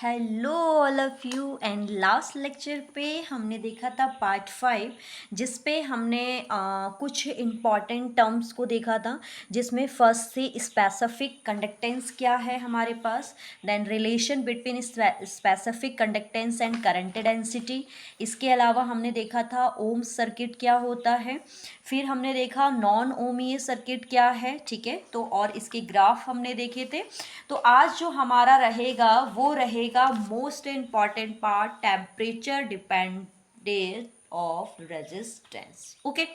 Hello all of you and last lecture पे हमने देखा था पार्ट 5 जिस पे हमने कुछ इम्पॉर्टेंट टर्म्स को देखा था जिसमें फर्स्ट से स्पेसिफिक कंडक्टेंस क्या है हमारे पास, then relation between specific conductance and current density. इसके अलावा हमने देखा था ओम्स सर्किट क्या होता है, फिर हमने देखा नॉन ओमीय सर्किट क्या है, ठीक है। तो और इसके ग्राफ हमने देखे थे। तो आज जो हमारा रहेगा वो रहेगा most important part, temperature dependent of resistance. Okay,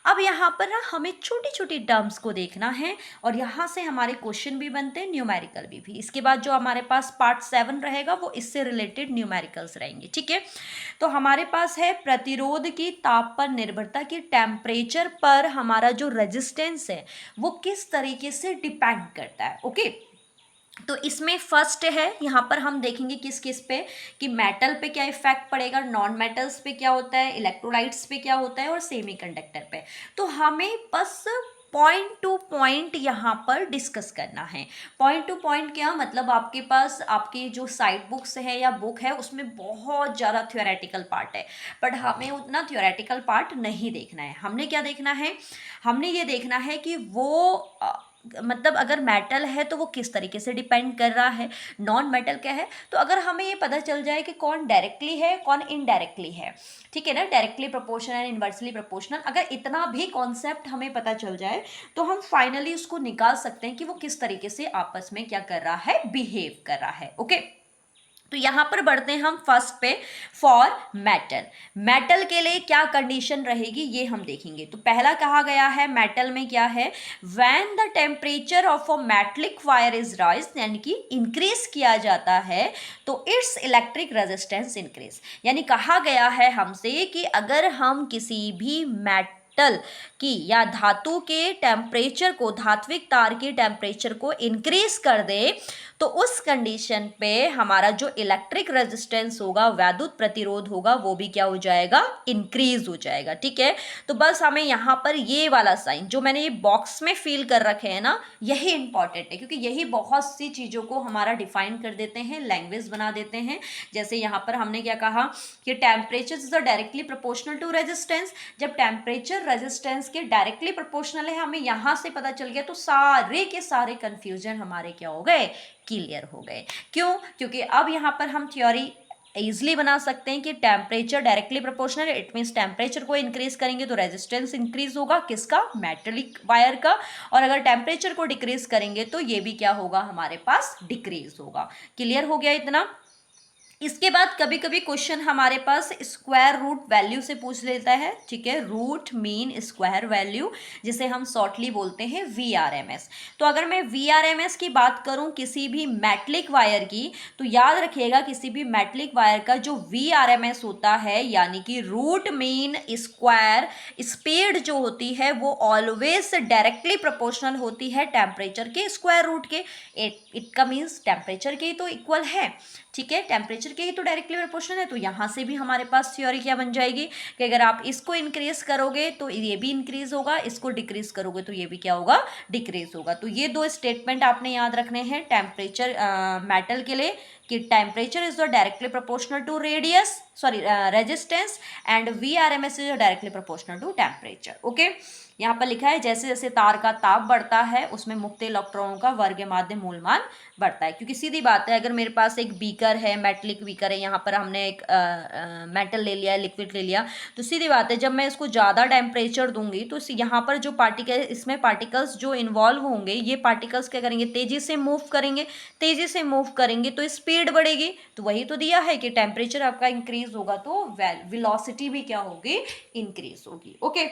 अब यहाँ पर ना हमें छोटी छोटी टर्म्स को देखना है और यहाँ से हमारे क्वेश्चन भी बनते हैं, न्यूमेरिकल भी। इसके बाद जो हमारे पास पार्ट 7 रहेगा वो इससे रिलेटेड न्यूमेरिकल्स रहेंगे, ठीक है। तो हमारे पास है प्रतिरोध की ताप पर निर्भरता की, टेम्परेचर पर हमारा जो रेजिस्टेंस है वो किस तरीके से डिपेंड करता है। ओके, तो इसमें फर्स्ट है, यहाँ पर हम देखेंगे किस किस पे कि मेटल पे क्या इफेक्ट पड़ेगा, नॉन मेटल्स पे क्या होता है, इलेक्ट्रोलाइट्स पे क्या होता है और सेमीकंडक्टर पे। तो हमें बस पॉइंट टू पॉइंट यहाँ पर डिस्कस करना है। पॉइंट टू पॉइंट क्या मतलब, आपके पास आपकी जो साइड बुक्स है या बुक है उसमें बहुत ज़्यादा थ्योरेटिकल पार्ट है, बट हमें उतना थ्योरेटिकल पार्ट नहीं देखना है। हमने क्या देखना है, हमने ये देखना है कि वो मतलब अगर मेटल है तो वो किस तरीके से डिपेंड कर रहा है, नॉन मेटल क्या है। तो अगर हमें ये पता चल जाए कि कौन डायरेक्टली है कौन इनडायरेक्टली है, ठीक है ना, directly proportional and inversely proportional, अगर इतना भी कॉन्सेप्ट हमें पता चल जाए तो हम फाइनली उसको निकाल सकते हैं कि वो किस तरीके से आपस में क्या कर रहा है, बिहेव कर रहा है। ओके, तो यहां पर बढ़ते हैं हम फर्स्ट पे, फॉर मेटल। मेटल के लिए क्या कंडीशन रहेगी ये हम देखेंगे। तो पहला कहा गया है मेटल में क्या है, when the temperature of a metallic wire is rise, यानी कि इंक्रीज किया जाता है तो इट्स इलेक्ट्रिक रेजिस्टेंस इंक्रीज। यानी कहा गया है हमसे कि अगर हम किसी भी मेटल की या धातु के टेम्परेचर को, धात्विक तार के टेम्परेचर को इंक्रीज कर दे तो उस कंडीशन पे हमारा जो इलेक्ट्रिक रेजिस्टेंस होगा, वैद्युत प्रतिरोध होगा, वो भी क्या हो जाएगा, इंक्रीज हो जाएगा, ठीक है। तो बस हमें यहाँ पर ये वाला साइन जो मैंने ये बॉक्स में फिल कर रखे हैं ना, यही इंपॉर्टेंट है क्योंकि यही बहुत सी चीज़ों को हमारा डिफाइन कर देते हैं, लैंग्वेज बना देते हैं। जैसे यहाँ पर हमने क्या कहा कि temperature is directly proportional to resistance. जब टेम्परेचर रेजिस्टेंस के डायरेक्टली प्रोपोर्शनल है, हमें यहाँ से पता चल गया, तो सारे के सारे कंफ्यूजन हमारे क्या हो गए, क्लियर हो गए। क्यों, क्योंकि अब यहाँ पर हम थ्योरी इजिली बना सकते हैं कि temperature directly proportional, it means temperature को इंक्रीज करेंगे तो रेजिस्टेंस इंक्रीज होगा, किसका, मेटेलिक वायर का। और अगर टेम्परेचर को डिक्रीज करेंगे तो ये भी क्या होगा, हमारे पास डिक्रीज होगा। क्लियर हो गया इतना। इसके बाद कभी कभी क्वेश्चन हमारे पास स्क्वायर रूट वैल्यू से पूछ लेता है, ठीक है, रूट मीन स्क्वायर वैल्यू, जिसे हम शॉर्टली बोलते हैं VRMS। तो अगर मैं VRMS की बात करूं किसी भी मेटलिक वायर की, तो याद रखिएगा किसी भी मेटलिक वायर का जो VRMS होता है, यानी कि रूट मीन स्क्वायर स्पीड जो होती है वो ऑलवेज डायरेक्टली प्रोपोर्शनल होती है टेम्परेचर के स्क्वायर रूट के। इट का मीन्स टेम्परेचर के ही तो इक्वल है, ठीक है, टेम्परेचर के ही तो डायरेक्टली प्रोपोर्शनल है। तो यहाँ से भी हमारे पास थ्योरी क्या बन जाएगी कि अगर आप इसको इंक्रीज करोगे तो ये भी इंक्रीज होगा, इसको डिक्रीज करोगे तो ये भी क्या होगा, डिक्रीज होगा। तो ये दो स्टेटमेंट आपने याद रखने हैं टेम्परेचर मेटल के लिए कि temperature is directly proportional to radius, sorry resistance, and VRMS is directly proportional to temperature. Okay, यहाँ पर लिखा है जैसे जैसे तार का ताप बढ़ता है उसमें मुक्त इलेक्ट्रॉनों का वर्ग माध्य मूलमान बढ़ता है। क्योंकि सीधी बात है, अगर मेरे पास एक बीकर है, मेटलिक बीकर है, यहाँ पर हमने एक मेटल ले लिया, लिक्विड ले लिया, तो सीधी बात है जब मैं इसको ज़्यादा टेम्परेचर दूंगी तो यहाँ पर जो पार्टिकल, इसमें पार्टिकल्स जो इन्वॉल्व होंगे, ये पार्टिकल्स क्या करेंगे, तेजी से मूव करेंगे, तेजी से मूव करेंगे तो स्पीड बढ़ेगी। तो वही तो दिया है कि टेम्परेचर आपका इंक्रीज होगा तो वेलोसिटी भी क्या होगी, इंक्रीज होगी। ओके,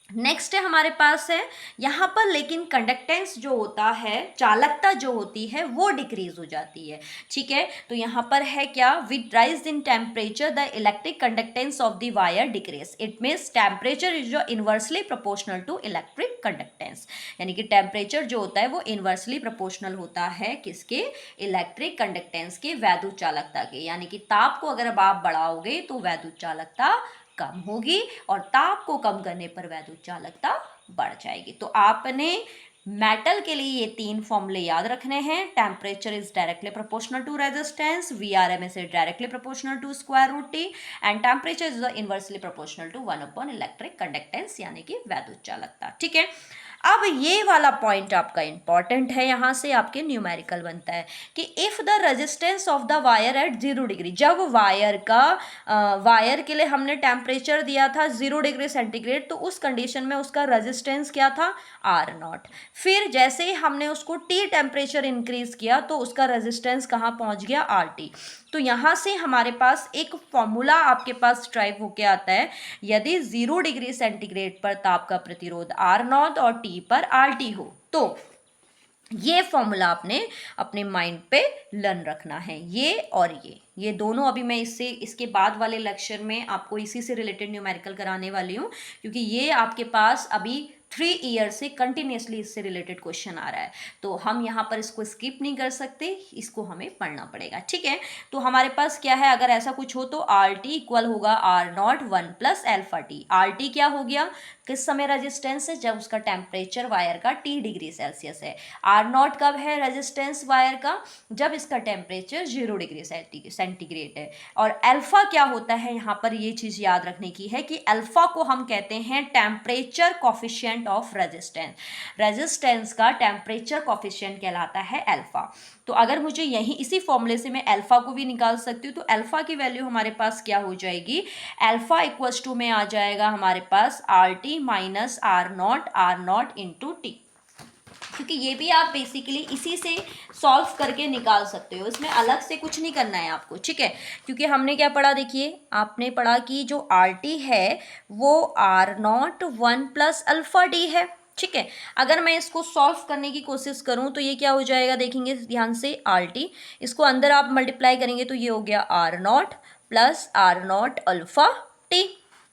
नेक्स्ट है हमारे पास है यहाँ पर, लेकिन कंडक्टेंस जो होता है, चालकता जो होती है वो डिक्रीज हो जाती है, ठीक है। तो यहाँ पर है क्या, with rise in temperature the electric conductance of the wire decrease, it means temperature is जो inversely proportional to electric conductance. यानी कि टेम्परेचर जो होता है वो इनवर्सली प्रोपोर्शनल होता है किसके, इलेक्ट्रिक कंडक्टेंस के, वैद्युत चालकता के। यानी कि ताप को अगर आप बढ़ाओगे तो वैद्युत चालकता कम होगी और ताप को कम करने पर वैद्युत चालकता बढ़ जाएगी। तो आपने मेटल के लिए ये 3 फॉर्मूले याद रखने हैं। Temperature is directly proportional to resistance, VRMS is directly proportional to square root T, and temperature is inversely proportional to 1 electric conductance यानी कि वैद्युत चालकता। ठीक है, अब ये वाला पॉइंट आपका इंपॉर्टेंट है, यहाँ से आपके न्यूमेरिकल बनता है कि if the resistance of the wire eight 0 degree, जब वायर के लिए हमने टेम्परेचर दिया था 0 डिग्री सेंटीग्रेड, तो उस कंडीशन में उसका रेजिस्टेंस क्या था, R0। फिर जैसे ही हमने उसको T टेम्परेचर इंक्रीज किया तो उसका रेजिस्टेंस कहाँ पहुँच गया, RT। तो यहाँ से हमारे पास एक फॉर्मूला आपके पास ड्राइव होके आता है, यदि 0 डिग्री सेंटीग्रेड पर ताप का प्रतिरोध R0 और T पर RT हो, तो ये फॉर्मूला आपने अपने माइंड पे लर्न रखना है, ये और ये दोनों। अभी मैं इसके बाद वाले लेक्चर में आपको इसी से रिलेटेड न्यूमेरिकल कराने वाली हूँ, क्योंकि ये आपके पास अभी 3 ईयर से कंटिन्यूसली इससे रिलेटेड क्वेश्चन आ रहा है, तो हम यहाँ पर इसको स्किप नहीं कर सकते, इसको हमें पढ़ना पड़ेगा। ठीक है, तो हमारे पास क्या है, अगर ऐसा कुछ हो तो RT इक्वल होगा R0 1 plus alpha T। RT क्या हो गया, किस समय रेजिस्टेंस है, जब उसका टेम्परेचर वायर का T डिग्री सेल्सियस है। R0 कब है रेजिस्टेंस वायर का, जब इसका टेम्परेचर 0 डिग्री सेंटीग्रेड है। और अल्फा क्या होता है, यहाँ पर ये चीज़ याद रखने की है कि अल्फा को हम कहते हैं temperature coefficient of resistance. Resistance का टेम्परेचर कॉफिशिएंट कहलाता है अल्फा। तो अगर मुझे यही इसी फॉर्मूले से मैं अल्फा को भी निकाल सकती हूँ, तो अल्फा की वैल्यू हमारे पास क्या हो जाएगी, अल्फा इक्वल्स टू में आ जाएगा हमारे पास RT minus R0 into T, क्योंकि ये भी आप बेसिकली इसी से सॉल्व करके निकाल सकते हो, इसमें अलग से कुछ नहीं करना है आपको। ठीक है, क्योंकि हमने क्या पढ़ा, देखिए आपने पढ़ा कि जो RT है वो R0 1 प्लस अल्फा T है। ठीक है, अगर मैं इसको सॉल्व करने की कोशिश करूं तो ये क्या हो जाएगा, देखेंगे ध्यान से, RT, इसको अंदर आप मल्टीप्लाई करेंगे तो ये हो गया R0 plus R0 alpha T।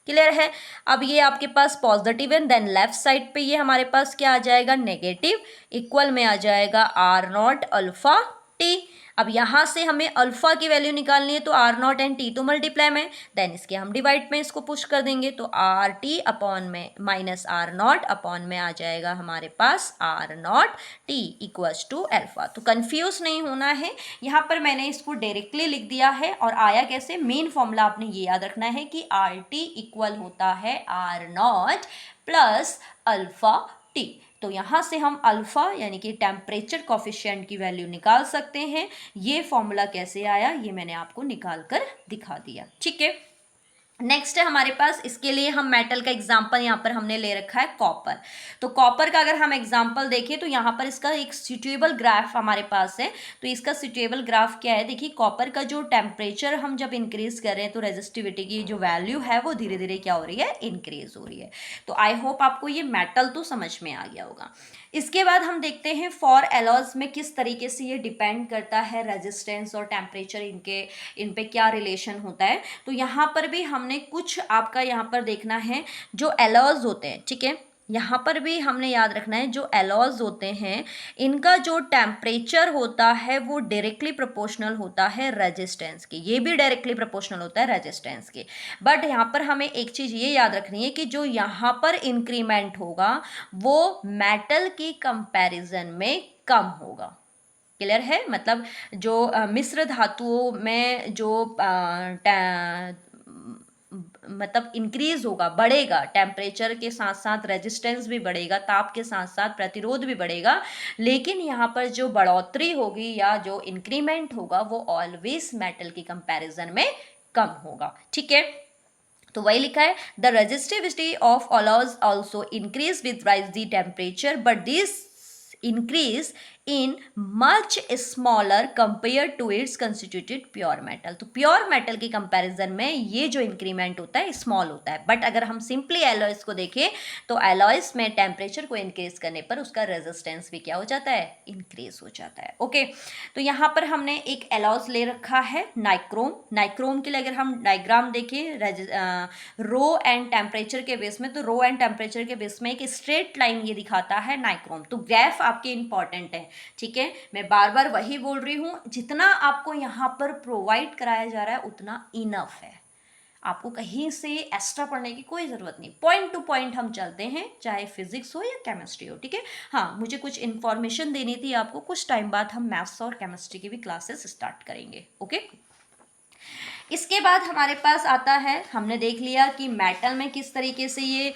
Clear है, अब ये आपके पास पॉजिटिव है, देन लेफ्ट साइड पे ये हमारे पास क्या आ जाएगा, नेगेटिव, इक्वल में आ जाएगा R0 अल्फा T। अब यहाँ से हमें अल्फा की वैल्यू निकालनी है, तो R0 एंड T तो मल्टीप्लाई में, देन इसके हम डिवाइड में इसको पुश कर देंगे, तो RT अपॉन में माइनस R0 अपॉन में आ जाएगा हमारे पास R0 T equals to alpha. तो कंफ्यूज नहीं होना है, यहाँ पर मैंने इसको डायरेक्टली लिख दिया है, और आया कैसे, मेन फॉर्मूला आपने ये याद रखना है कि RT इक्वल होता है R0 प्लस अल्फा T। तो यहाँ से हम अल्फा यानी कि टेम्परेचर कॉफिशिएंट की वैल्यू निकाल सकते हैं। ये फॉर्मूला कैसे आया ये मैंने आपको निकाल कर दिखा दिया। ठीक है, नेक्स्ट है हमारे पास, इसके लिए हम मेटल का एग्जांपल यहाँ पर हमने ले रखा है कॉपर। तो कॉपर का अगर हम एग्जांपल देखें तो यहाँ पर इसका एक सुटेबल ग्राफ हमारे पास है। तो इसका सुटेबल ग्राफ क्या है, देखिए कॉपर का जो टेम्परेचर हम जब इंक्रीज कर रहे हैं तो रेजिस्टिविटी की जो वैल्यू है वो धीरे धीरे क्या हो रही है, इंक्रीज हो रही है। तो आई होप आपको ये मेटल तो समझ में आ गया होगा। इसके बाद हम देखते हैं फॉर एलॉयज में किस तरीके से ये डिपेंड करता है रेजिस्टेंस और टेम्परेचर, इन पे क्या रिलेशन होता है। तो यहाँ पर भी हमने कुछ आपका यहाँ पर देखना है जो एलॉयज होते हैं। ठीक है, यहाँ पर भी हमने याद रखना है जो एलॉयज होते हैं इनका जो टेम्परेचर होता है वो डायरेक्टली प्रोपोर्शनल होता है रेजिस्टेंस के, ये भी डायरेक्टली प्रोपोर्शनल होता है रेजिस्टेंस के। बट यहाँ पर हमें एक चीज़ ये याद रखनी है कि जो यहाँ पर इंक्रीमेंट होगा वो मेटल की कंपैरिजन में कम होगा। क्लियर है, मतलब जो मिश्र धातुओं में जो मतलब इंक्रीज होगा, बढ़ेगा, टेम्परेचर के साथ साथ रेजिस्टेंस भी बढ़ेगा, ताप के साथ साथ प्रतिरोध भी बढ़ेगा, लेकिन यहाँ पर जो बढ़ोतरी होगी या जो इंक्रीमेंट होगा वो ऑलवेज मेटल की कंपैरिजन में कम होगा। ठीक है, तो वही लिखा है, the resistivity of alloys also increase with rise the temperature but this increase in much smaller compared to its constituted pure metal। तो प्योर मेटल की कंपैरिजन में ये जो इंक्रीमेंट होता है स्मॉल होता है। बट अगर हम सिंपली एलॉयज को देखें तो एलॉयज में टेम्परेचर को इंक्रीज करने पर उसका रेजिस्टेंस भी क्या हो जाता है, इंक्रीज हो जाता है। ओके, तो यहाँ पर हमने एक एलॉयज ले रखा है नाइक्रोम। नाइक्रोम के लिए अगर हम डायग्राम देखें रो एंड टेम्परेचर के बेस में, तो रो एंड टेम्परेचर के बेस में एक स्ट्रेट लाइन ये दिखाता है नाइक्रोम। तो ग्राफ आपके इंपॉर्टेंट है। ठीक है, मैं बार बार वही बोल रही हूँ, जितना आपको यहाँ पर प्रोवाइड कराया जा रहा है उतना इनफ है। आपको कहीं से एक्स्ट्रा पढ़ने की कोई ज़रूरत नहीं, पॉइंट टू पॉइंट हम चलते हैं, चाहे फिजिक्स हो या केमिस्ट्री हो, ठीक है। हाँ, मुझे कुछ इन्फॉर्मेशन देनी थी आपको, कुछ टाइम बाद हम मैथ्स और केमिस्ट्री की भी क्लासेस स्टार्ट करेंगे, ओके। इसके बाद हमारे पास आता है, हमने देख लिया कि मेटल में किस तरीके से ये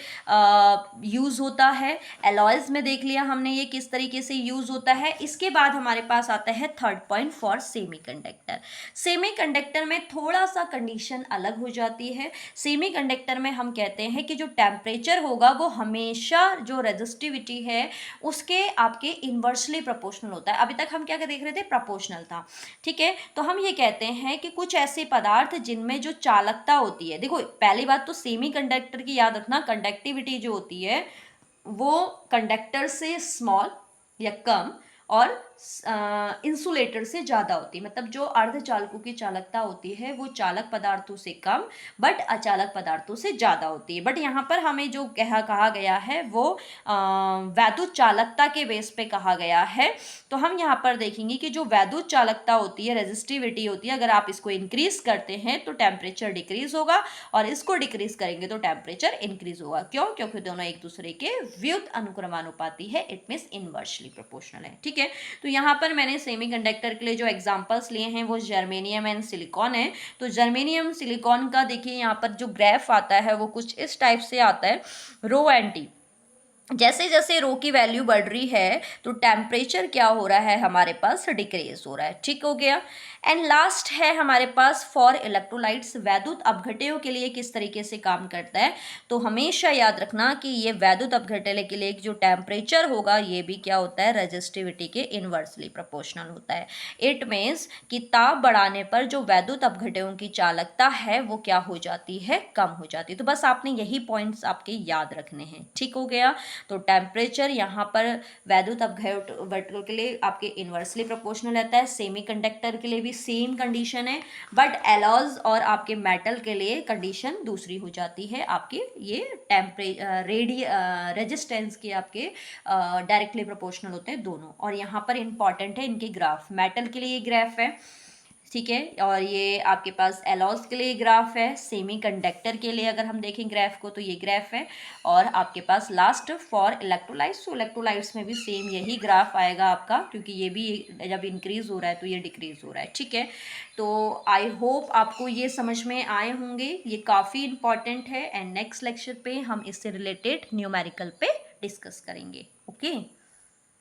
यूज़ होता है, एलॉयज़ में देख लिया हमने ये किस तरीके से यूज़ होता है। इसके बाद हमारे पास आता है third point for semiconductor. Semiconductor में थोड़ा सा कंडीशन अलग हो जाती है। सेमीकंडक्टर में हम कहते हैं कि जो टेम्परेचर होगा वो हमेशा जो रेजिस्टिविटी है उसके आपके इन्वर्सली प्रोपोर्शनल होता है। अभी तक हम क्या देख रहे थे, प्रोपोर्शनल था, ठीक है। तो हम ये कहते हैं कि कुछ ऐसे पदार्थ जिनमें जो चालकता होती है, देखो पहली बात तो सेमीकंडक्टर की याद रखना, कंडक्टिविटी जो होती है वो कंडक्टर से स्मॉल या कम और इंसुलेटर से ज़्यादा होती है। मतलब जो अर्धचालकों की चालकता होती है वो चालक पदार्थों से कम बट अचालक पदार्थों से ज़्यादा होती है। बट यहाँ पर हमें जो कहा गया है वो वैद्युत चालकता के बेस पे कहा गया है। तो हम यहाँ पर देखेंगे कि जो वैद्युत चालकता होती है, रेजिस्टिविटी होती है, अगर आप इसको इंक्रीज करते हैं तो टेम्परेचर डिक्रीज होगा और इसको डिक्रीज करेंगे तो टेम्परेचर इंक्रीज होगा। क्यों? क्योंकि दोनों एक दूसरे के व्युत अनुक्रमानुपाती है, इट मीन्स इनवर्सली प्रोपोर्शनल है, ठीक है। तो यहाँ पर मैंने सेमीकंडक्टर के लिए जो एग्जांपल्स लिए हैं वो जर्मेनियम एंड सिलिकॉन है। तो जर्मेनियम सिलिकॉन का देखिए यहाँ पर जो ग्राफ आता है वो कुछ इस टाइप से आता है, रो एंड टी। जैसे जैसे रो की वैल्यू बढ़ रही है तो टेम्परेचर क्या हो रहा है, हमारे पास डिक्रीज हो रहा है, ठीक हो गया। एंड लास्ट है हमारे पास फॉर इलेक्ट्रोलाइट्स, वैद्युत अपघटयों के लिए किस तरीके से काम करता है। तो हमेशा याद रखना कि ये वैद्युत अपघटय के लिए जो टेम्परेचर होगा ये भी क्या होता है, रेजिस्टिविटी के इनवर्सली प्रोपोर्शनल होता है। इट मीन्स कि ताप बढ़ाने पर जो वैद्युत अपघटयों की चालकता है वो क्या हो जाती है, कम हो जाती है। तो बस आपने यही पॉइंट्स आपके याद रखने हैं, ठीक हो गया। तो टेम्परेचर यहाँ पर वैद्युत अपघटकों के लिए आपके इनवर्सली प्रोपोर्शनल रहता है, सेमीकंडक्टर के लिए भी सेम कंडीशन है, बट एलॉज और आपके मेटल के लिए कंडीशन दूसरी हो जाती है। आपके ये रेजिस्टेंस के आपके डायरेक्टली प्रोपोर्शनल होते हैं दोनों। और यहाँ पर इंपॉर्टेंट है इनके ग्राफ, मेटल के लिए ये ग्राफ है, ठीक है, और ये आपके पास एलॉज के लिए ग्राफ है, सेमीकंडक्टर के लिए अगर हम देखें ग्राफ को तो ये ग्राफ है, और आपके पास लास्ट फॉर इलेक्ट्रोलाइट्स, तो इलेक्ट्रोलाइट्स में भी सेम यही ग्राफ आएगा आपका, क्योंकि ये भी जब इंक्रीज हो रहा है तो ये डिक्रीज हो रहा है, ठीक है। तो आई होप आपको ये समझ में आए होंगे, ये काफ़ी इंपॉर्टेंट है। एंड नेक्स्ट लेक्चर पे हम इससे रिलेटेड न्यूमेरिकल पे डिस्कस करेंगे, ओके।